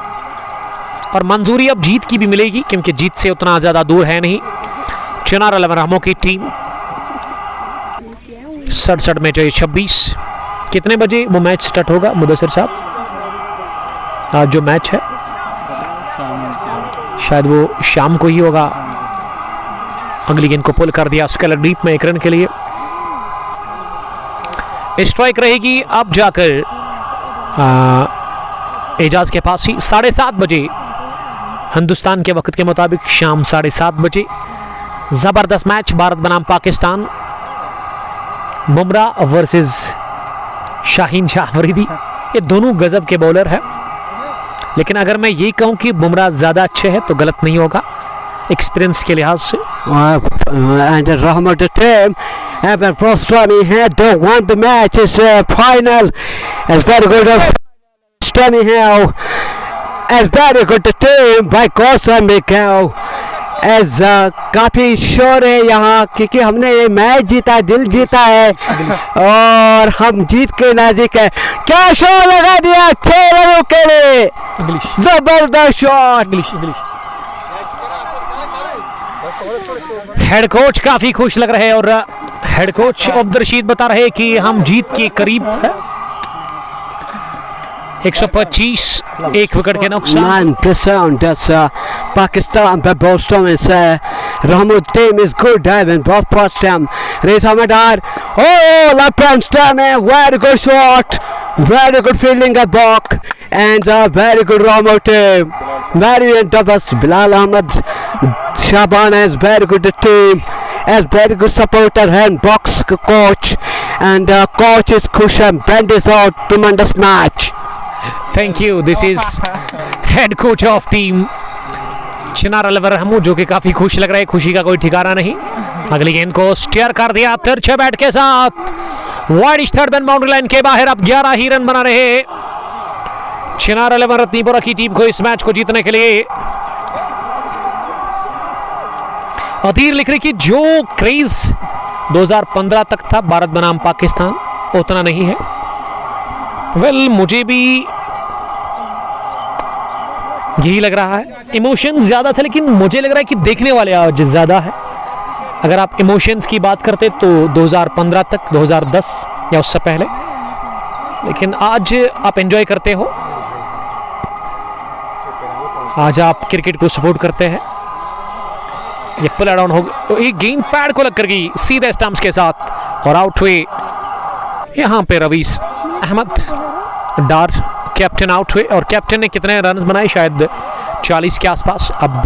और मंजूरी अब जीत की भी मिलेगी, क्योंकि जीत से उतना ज़्यादा दूर है नहीं चिनार 11 रहमों की टीम। 67 में 26। कितने बजे वो मैच स्टार्ट होगा मुदस्सिर साहब? आज जो मैच है शायद वो शाम को ही होगा। अगली गेंद को पुल कर दिया स्केलर डीप में 1 रन के लिए। स्ट्राइक रहेगी अब जाकर एजाज के पास ही। 7:30 बजे हिंदुस्तान के वक्त के मुताबिक, शाम 7:30 बजे जबरदस्त मैच भारत बनाम पाकिस्तान। बुमराह वर्सेस शाहीन शाह अफरीदी, ये दोनों गजब के बॉलर हैं, लेकिन अगर मैं ये कहूं कि बुमराह ज़्यादा अच्छे हैं तो गलत नहीं होगा एक्सपीरियंस के लिहाज से। And Rahmat the team have been frustrating here. They won the match. It's final. It's very good. Standing here. It's very good the team by Qasim Mikhail. As काफी शोर है यहाँ, क्योंकि हमने ये मैच जीता, दिल जीता है, और हम जीत के नजदीक है। क्या शोर लगा दिया 6 रनों के लिए, जबरदस्त शॉट। हेड कोच काफी खुश लग रहे हैं, और हेड कोच अब्दुल रशीद बता रहे हैं कि हम जीत के करीब है। 125, 1 विकेट के नुकसान। 9% that's Pakistan, but Boston is Rahmut team is good in both first time. Reza Madar, oh, left hand stem, very good shot, very good fielding at back, and very good Rahmut team. Very doubles. Bilal Ahmed, Shaban is very good team, as very good supporter and box coach, and coach is Kushan Bendis out tremendous match. Thank you. This is head coach of team Chinar 11 Rahmoo, जो कि काफी खुश लग रहे हैं, खुशी का कोई ठिकाना नहीं। अगली गेंद को स्टीयर कर दिया तिरछे बैट के साथ, वाइड थर्ड बाउंड्री लाइन के बाहर। अब 11 ही रन बना रहे चिनार 11 रत्नीपुरा की टीम को इस मैच को जीतने के लिए। अधीर लिख रही कि जो क्रेज 2015 तक था भारत बनाम पाकिस्तान, उतना नहीं है। वेल, मुझे भी यही लग रहा है, इमोशंस ज़्यादा थे, लेकिन मुझे लग रहा है कि देखने वाले आज ज़्यादा है। अगर आप इमोशंस की बात करते तो 2015 तक, 2010 या उससे पहले, लेकिन आज आप एंजॉय करते हो, आज आप क्रिकेट को सपोर्ट करते हैं। ये पुल डाउन हो गया, तो एक गेंद पैड को लग कर गई सीधे स्टंप्स के साथ और आउट हुए यहाँ पे रवीस अहमद डार, कैप्टन आउट हुए। और कैप्टन ने कितने रन बनाए, शायद 40 के आसपास। अब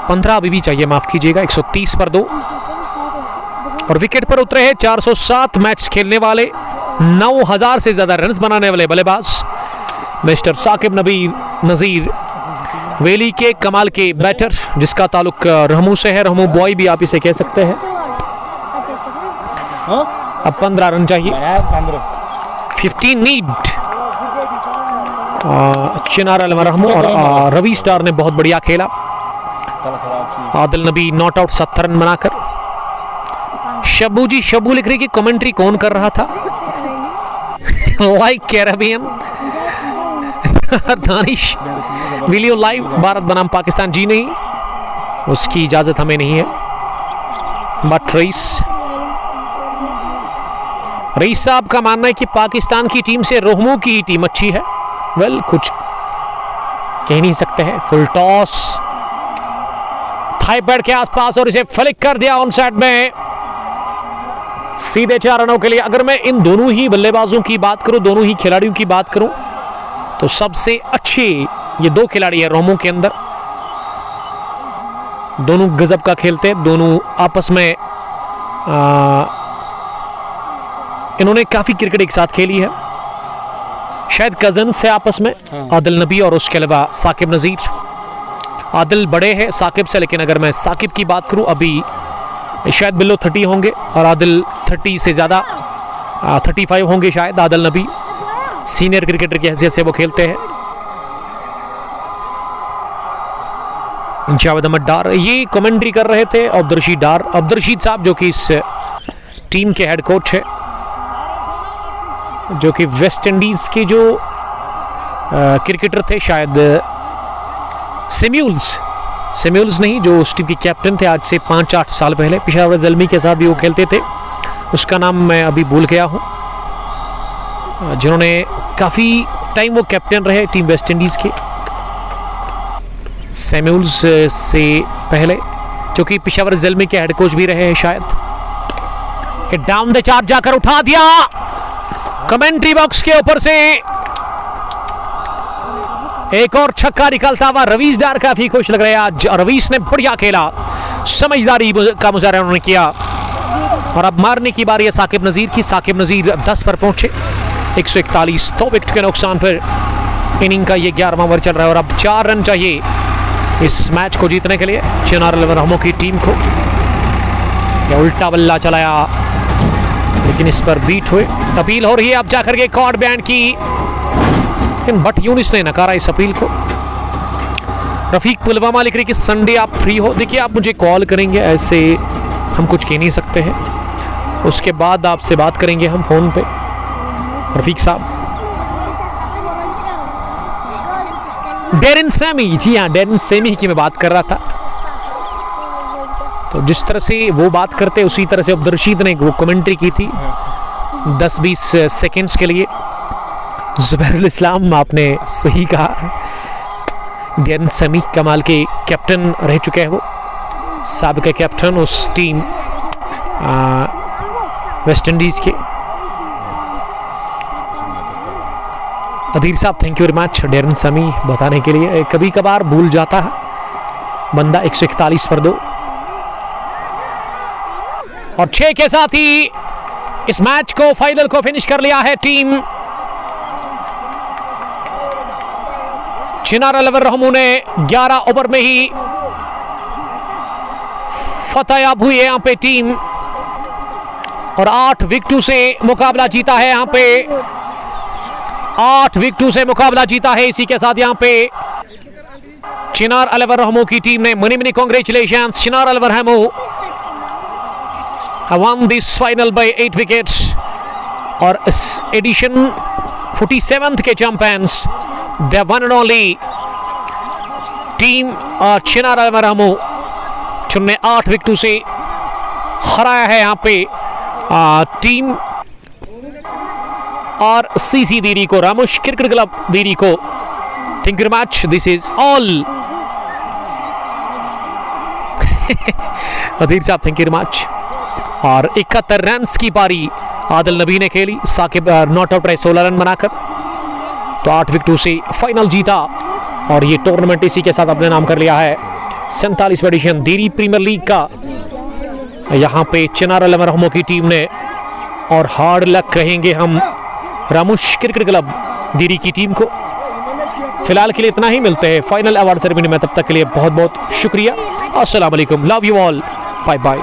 15 अभी भी चाहिए, माफ कीजिएगा। 130 पर 2 और विकेट पर उतरे हैं 407 मैच खेलने वाले, 9000 से ज्यादा रन बनाने वाले बल्लेबाज मिस्टर साकिब नजीर, वेली के कमाल के बैटर, जिसका ताल्लुक रहमू से है, रहमू बॉय भी आप इसे कह सकते हैं। अब 15 रन चाहिए, 15 नीड। चिनार रहमू और रवि स्टार ने बहुत बढ़िया खेला। आदिल नबी नॉट आउट 70 रन बनाकर। शबू जी, शबू लिख रही कि कमेंट्री कौन कर रहा था? Like Caribbean Danish video live Bharat बनाम पाकिस्तान, जी नहीं, उसकी इजाजत हमें नहीं है। बट रईस साहब का मानना है कि पाकिस्तान की टीम से रोहमू की टीम अच्छी है। वेल, कुछ कह नहीं सकते हैं। फुल टॉस थाई पैड के आसपास और इसे फ्लिक कर दिया ऑन साइड में, सीधे 4 रनों के लिए। अगर मैं इन दोनों ही बल्लेबाजों की बात करूं, दोनों ही खिलाड़ियों की बात करूं, तो सबसे अच्छे ये 2 खिलाड़ी है रोहमू के अंदर। दोनों गजब का खेलते हैं, दोनों आपस में इन्होंने काफी क्रिकेट एक साथ खेली है, शायद कजन्स है आपस में। आदिल नबी और उसके अलावा साकिब नजीर। आदिल बड़े हैं साकिब से, लेकिन अगर मैं साकिब की बात करूं, अभी शायद बिलो 30 होंगे और आदिल 30 से ज़्यादा 35 होंगे शायद। आदिल नबी सीनियर क्रिकेटर की हैसियत से वो खेलते हैं। जावेद अहमद डार ये कमेंट्री कर रहे थे। अब्दुलरशीद डार, अब्दुलरशीद साहब जो कि इस टीम के हेड कोच है, जो कि वेस्ट इंडीज़ के जो क्रिकेटर थे, शायद सेम्यूल्स नहीं, जो उस टीम के कैप्टन थे आज से 5-8 साल पहले। पेशावर ज़ल्मी के साथ भी वो खेलते थे, उसका नाम मैं अभी भूल गया हूँ, जिन्होंने काफ़ी टाइम वो कैप्टन रहे टीम वेस्ट इंडीज़ के। सेम्यूल्स से पहले, जो कि पेशावर ज़ल्मी के हेड कोच भी रहे हैं शायद। डाउन द चार्ज जाकर उठा दिया कमेंट्री बॉक्स के ऊपर से, एक और छक्का निकलता हुआ। रवीश डार काफी खुश लग रहे हैं आज। रवीश ने बढ़िया खेला, समझदारी का मुजाहरा उन्होंने किया। और अब मारने की बारी है साकिब नजीर की। साकिब नजीर 10 पर पहुंचे, 141, 2 विकेट के नुकसान पर इनिंग का ये 11वां ओवर चल रहा है। और अब 4 रन चाहिए इस मैच को जीतने के लिए चिनार रहमू की टीम को। या उल्टा बल्ला चलाया, लेकिन इस पर बीट हुए। अपील हो रही है अब जाकर के कॉर्ड बैंड की, लेकिन बट यूनिस ने नकारा इस अपील को। रफीक पुलवामा लिख रही कि संडे आप फ्री हो। देखिए, आप मुझे कॉल करेंगे, ऐसे हम कुछ कह नहीं सकते हैं, उसके बाद आपसे बात करेंगे हम फोन पे। रफीक साहब, डेरिन सैमी, जी हाँ, डेरिन सैमी की मैं बात कर रहा था। तो जिस तरह से वो बात करते, उसी तरह से अब्दुलरशीद ने वो कमेंट्री की थी 10-20 सेकेंड्स के लिए। जुबैरुल इस्लाम, आपने सही कहा, डेरिन सैमी कमाल के कैप्टन रह चुके हैं, वो साबिक़ कैप्टन उस टीम वेस्ट इंडीज़ के। अधीर साहब, thank you very much Daren Sammy बताने के लिए। कभी कभार भूल जाता है बंदा। 141 पर 2 और 6 के साथ ही इस मैच को, फाइनल को फिनिश कर लिया है टीम चिनार रहमू ने। 11 ओवर में ही फतेहयाब हुई है यहाँ पे टीम और 8 विकेटों से मुकाबला जीता है। यहाँ पे 8 विकेटों से मुकाबला जीता है। इसी के साथ यहाँ पे चिनार रहमू की टीम ने many congratulations. Chinar Rahmoo won this final by 8 wickets और इस एडिशन 47th के champions the one and only team Chinar अलमरहमो, जिन्होंने 8 विकेटों से हराया है यहाँ पे टीम और सीसी दीरी को, रामुश क्रिकेट क्लब दीरी को। Thank you much, this is all. Adhir साहब थैंक यू मैच। और 71 रन की पारी आदिल नबी ने खेली, साकिब नॉट आउट रहे 16 रन बनाकर, तो 8 विकेटों से फाइनल जीता और ये टूर्नामेंट इसी के साथ अपने नाम कर लिया है। 47वां एडिशन दीरी प्रीमियर लीग का यहाँ पे चिनार अलमरहमो की टीम ने, और हार्ड लक कहेंगे हम रामुश क्रिकेट क्लब दीरी की टीम को। फिलहाल के लिए इतना ही, मिलते हैं फाइनल अवार्ड सेरेमनी में, तब तक के लिए बहुत बहुत शुक्रिया। अस्सलाम वालेकुम, love you all, bye bye.